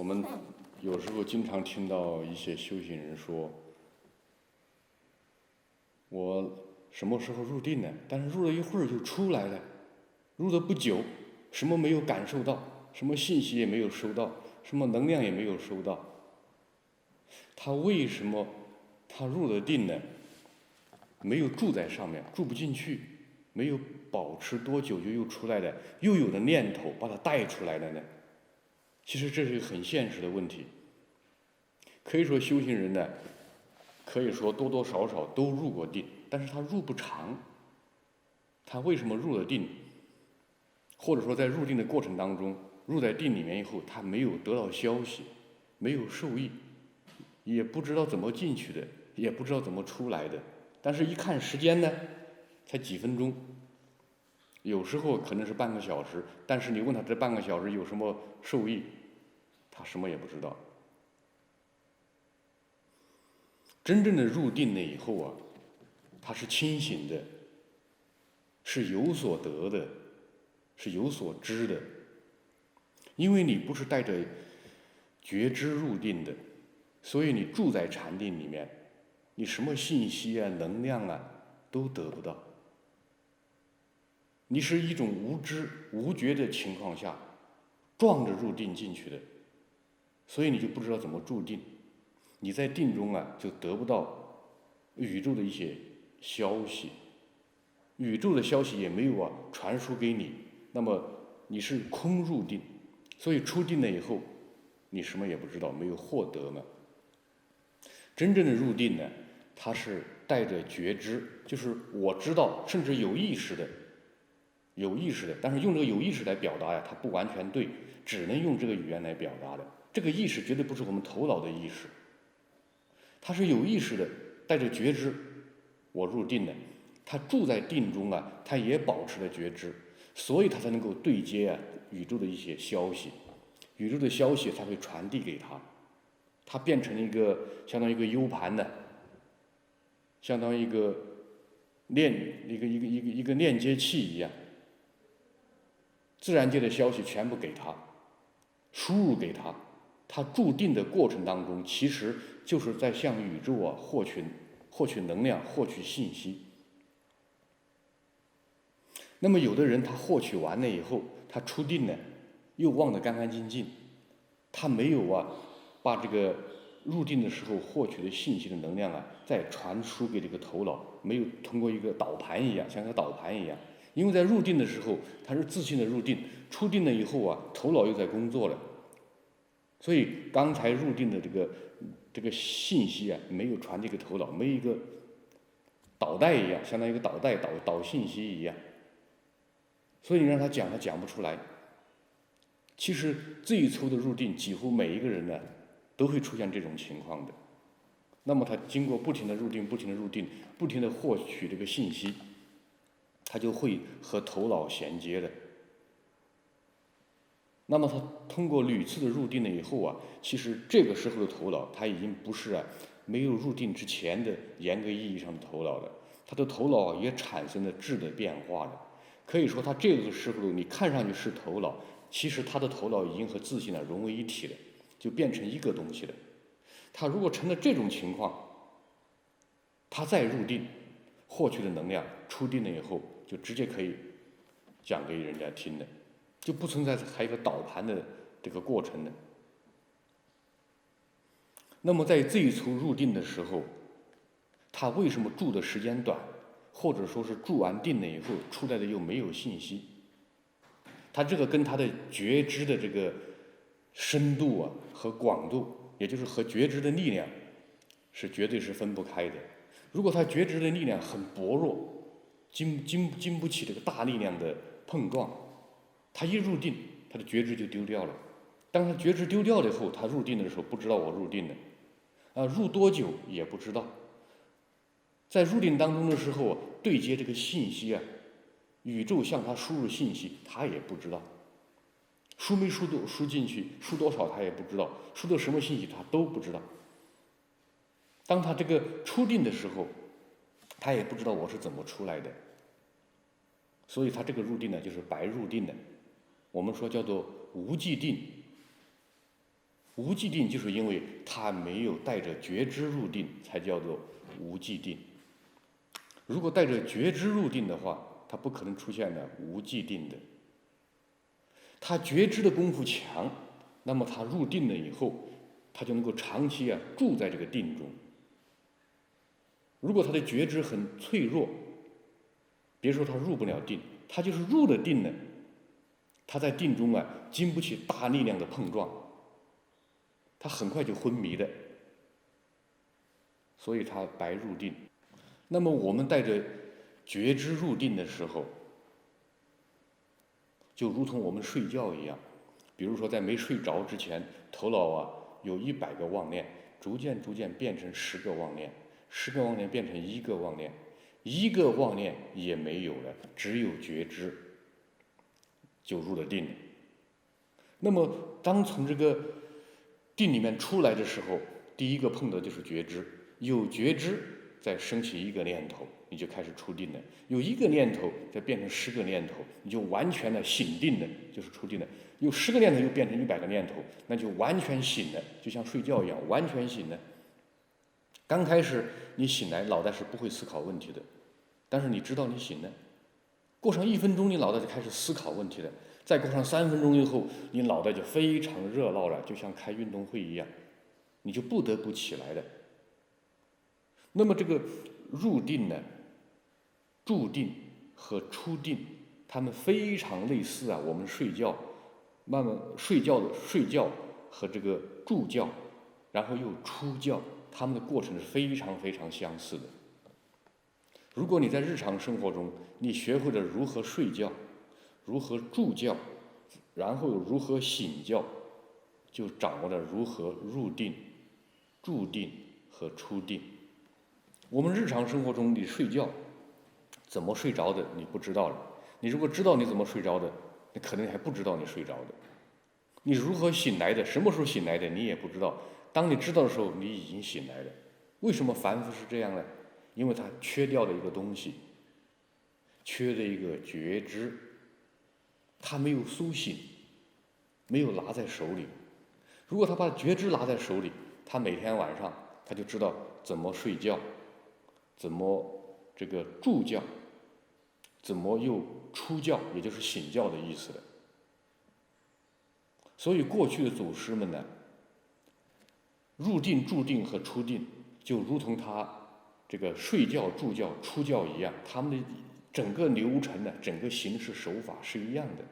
们有时候经常听到一些修行人说，我什么时候入定呢？但是入了一会儿就出来了，入的不久，什么没有感受到，什么信息也没有收到，什么能量也没有收到。他为什么他入了定呢？没有住在上面，住不进去，没有保持多久就又出来了，又有的念头把它带出来了呢？其实这是一个很现实的问题。可以说修行人呢，可以说多多少少都入过定，但是他入不长。他为什么入了定？或者说在入定的过程当中，入在定里面以后，他没有得到消息，没有受益，也不知道怎么进去的，也不知道怎么出来的。但是一看时间呢，才几分钟，有时候可能是半个小时，但是你问他这半个小时有什么受益，他什么也不知道。真正的入定了以后啊，他是清醒的，是有所得的，是有所知的。因为你不是带着觉知入定的，所以你住在禅定里面，你什么信息啊、能量啊都得不到。你是一种无知无觉的情况下撞着入定进去的，所以你就不知道怎么住定。你在定中啊，就得不到宇宙的一些消息，宇宙的消息也没有传输给你，那么你是空入定，所以出定了以后，你什么也不知道，没有获得嘛。真正的入定呢，它是带着觉知，就是我知道，甚至有意识的，但是用这个有意识来表达呀，它不完全对，只能用这个语言来表达的。这个意识绝对不是我们头脑的意识，它是有意识的，带着觉知，我入定了。他住在定中啊，他也保持了觉知，所以他才能够对接宇宙的一些消息，宇宙的消息才会传递给他，他变成一个相当于一个 U 盘的，相当于一个链接器一样，自然界的消息全部给他，输入给他，他住定的过程当中，其实就是在向宇宙获取能量，获取信息。那么有的人他获取完了以后，他出定了，又忘得干干净净，他没有把这个入定的时候获取的信息的能量再传输给这个头脑，没有通过一个导盘一样，像个导盘一样。因为在入定的时候，他是自信的入定，出定了以后头脑又在工作了，所以刚才入定的这个信息没有传递给头脑，没有一个导带一样，相当于一个导带导信息一样。所以你让他讲，他讲不出来。其实最初的入定，几乎每一个人呢，都会出现这种情况的。那么他经过不停的入定，不停的入定，不停的获取这个信息，他就会和头脑衔接的。那么他通过屡次的入定了以后其实这个时候的头脑，他已经不是没有入定之前的严格意义上的头脑了，他的头脑也产生了质的变化了。可以说他这个时候你看上去是头脑，其实他的头脑已经和自信融为一体了，就变成一个东西了。他如果成了这种情况，他再入定，获取的能量出定了以后，就直接可以讲给人家听的，就不存在还有一个导盘的这个过程的。那么在最初入定的时候，他为什么住的时间短，或者说是住完定了以后出来的又没有信息？他这个跟他的觉知的这个深度和广度，也就是和觉知的力量，是绝对是分不开的。如果他觉知的力量很薄弱，经不起这个大力量的碰撞，他一入定，他的觉知就丢掉了。当他觉知丢掉了以后，他入定的时候不知道我入定了，入多久也不知道。在入定当中的时候，对接这个信息宇宙向他输入信息，他也不知道，输没输进去，输多少他也不知道，输的什么信息他都不知道。当他这个出定的时候，他也不知道我是怎么出来的，所以他这个入定呢，就是白入定的。我们说叫做无记定。无记定就是因为他没有带着觉知入定，才叫做无记定。如果带着觉知入定的话，他不可能出现了无记定的。他觉知的功夫强，那么他入定了以后，他就能够长期住在这个定中。如果他的觉知很脆弱，别说他入不了定，他就是入了定了，他在定中经不起大力量的碰撞，他很快就昏迷的，所以他白入定。那么我们带着觉知入定的时候，就如同我们睡觉一样，比如说在没睡着之前，头脑有100个妄念，逐渐变成10个妄念，10个妄念变成1个妄念，1个妄念也没有了，只有觉知，就入了定了。那么当从这个定里面出来的时候，第一个碰的就是觉知，有觉知再升起1个念头，你就开始出定了；有1个念头再变成10个念头，你就完全的醒定了，就是出定了；有10个念头又变成100个念头，那就完全醒了，就像睡觉一样，完全醒了。刚开始你醒来，脑袋是不会思考问题的，但是你知道你醒了，过上1分钟，你脑袋就开始思考问题了。再过上3分钟以后，你脑袋就非常热闹了，就像开运动会一样，你就不得不起来了。那么这个入定呢，住定和出定，它们非常类似我们睡觉，慢慢睡觉和这个住觉，然后又出觉，它们的过程是非常相似的。如果你在日常生活中，你学会了如何睡觉，如何住觉，然后如何醒觉，就掌握了如何入定、住定和出定。我们日常生活中，你睡觉怎么睡着的，你不知道了。你如果知道你怎么睡着的，你可能还不知道你睡着的。你如何醒来的，什么时候醒来的，你也不知道。当你知道的时候，你已经醒来了。为什么凡夫是这样呢？因为他缺掉了一个东西，缺了一个觉知，他没有苏醒，没有拿在手里。如果他把觉知拿在手里，他每天晚上他就知道怎么睡觉，怎么这个住觉，怎么又出觉，也就是醒觉的意思了。所以过去的祖师们呢，入定、住定和出定，就如同他这个睡觉、住觉、出觉一样，他们的整个流程呢，整个形式手法是一样的。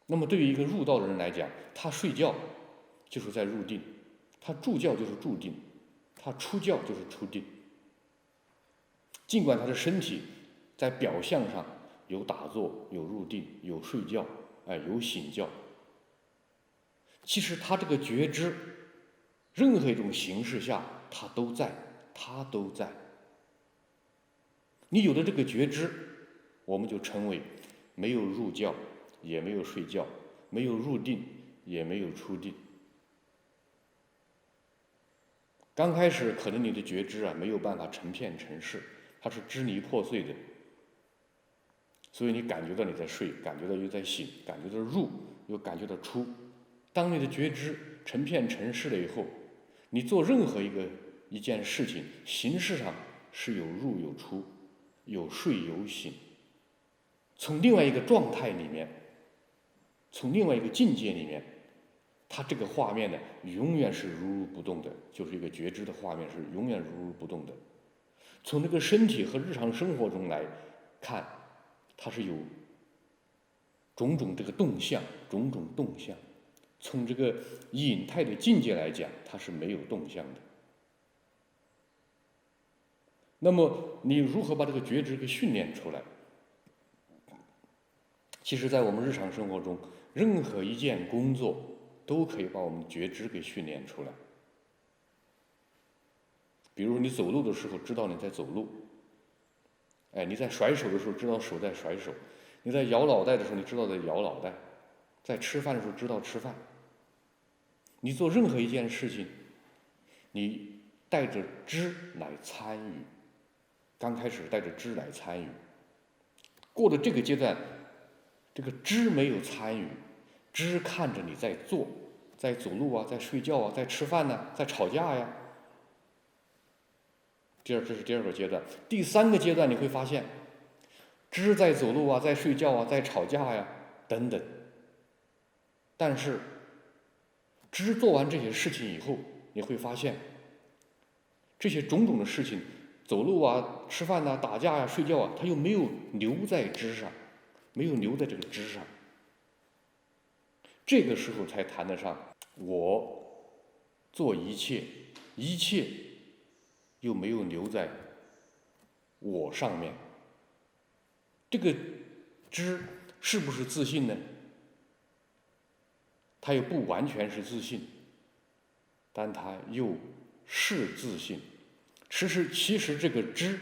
那么对于一个入道的人来讲，他睡觉就是在入定，他住觉就是住定，他出觉就是出定。尽管他的身体在表象上有打坐、有入定、有睡觉，有醒觉，其实他这个觉知，任何一种形式下，他都在。你有了这个觉知，我们就称为没有入觉，也没有睡觉，没有入定，也没有出定。刚开始可能你的觉知没有办法成片成事，它是支离破碎的，所以你感觉到你在睡，感觉到又在醒，感觉到入，又感觉到出。当你的觉知成片成事了以后，你做任何一件事情，形式上是有入有出，有睡有醒。从另外一个状态里面，从另外一个境界里面，它这个画面呢，永远是如不动的，就是一个觉知的画面，是永远如不动的。从这个身体和日常生活中来看，它是有种种这个动向，种种动向。从这个隐态的境界来讲，它是没有动向的。那么你如何把这个觉知给训练出来？其实在我们日常生活中，任何一件工作都可以把我们觉知给训练出来。比如你走路的时候知道你在走路，你在甩手的时候知道手在甩手，你在摇脑袋的时候你知道在摇脑袋，在吃饭的时候知道吃饭。你做任何一件事情，你带着知来参与，刚开始带着知来参与，过了这个阶段，这个知没有参与，知看着你在做，在走路啊，在睡觉啊，在吃饭呢，在吵架呀。这是第二个阶段。第三个阶段你会发现，知在走路啊，在睡觉啊，在吵架呀，等等。但是，知做完这些事情以后，你会发现，这些种种的事情，走路啊、吃饭呐、打架呀、睡觉啊，它又没有留在知上，没有留在这个知上。这个时候才谈得上我做一切，一切又没有留在我上面。这个知是不是自信呢？它又不完全是自信，但它又是自信。其实这个知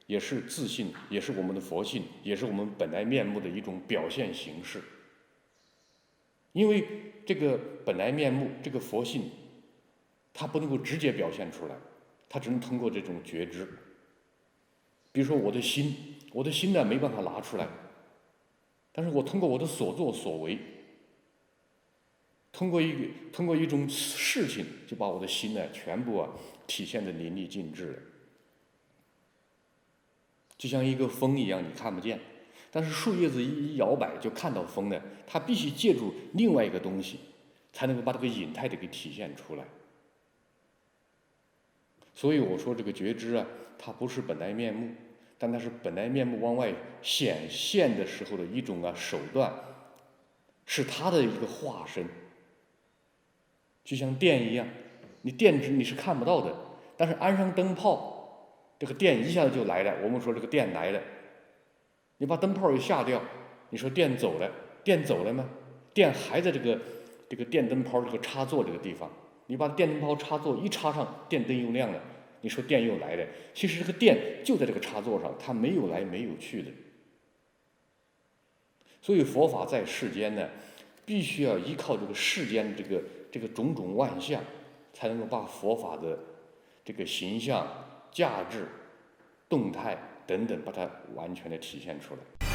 也是自信，也是我们的佛性，也是我们本来面目的一种表现形式。因为这个本来面目，这个佛性，它不能够直接表现出来，它只能通过这种觉知。比如说我的心呢没办法拿出来，但是我通过我的所作所为，通过一种事情，就把我的心呢全部体现得淋漓尽致了。就像一个风一样，你看不见，但是树叶子一摇摆就看到风呢，它必须借助另外一个东西，才能够把这个隐态的给体现出来。所以我说这个觉知啊，它不是本来面目，但它是本来面目往外显现的时候的一种手段，是它的一个化身。就像电一样，电子你是看不到的，但是安上灯泡，这个电一下子就来了。我们说这个电来了，你把灯泡一下掉，你说电走了，电走了吗？电还在这个电灯泡这个插座这个地方，你把电灯泡插座一插上，电灯又亮了，你说电又来了。其实这个电就在这个插座上，它没有来没有去的。所以佛法在世间呢，必须要依靠这个世间这个种种万象，才能够把佛法的这个形象、价值、动态等等，把它完全的体现出来。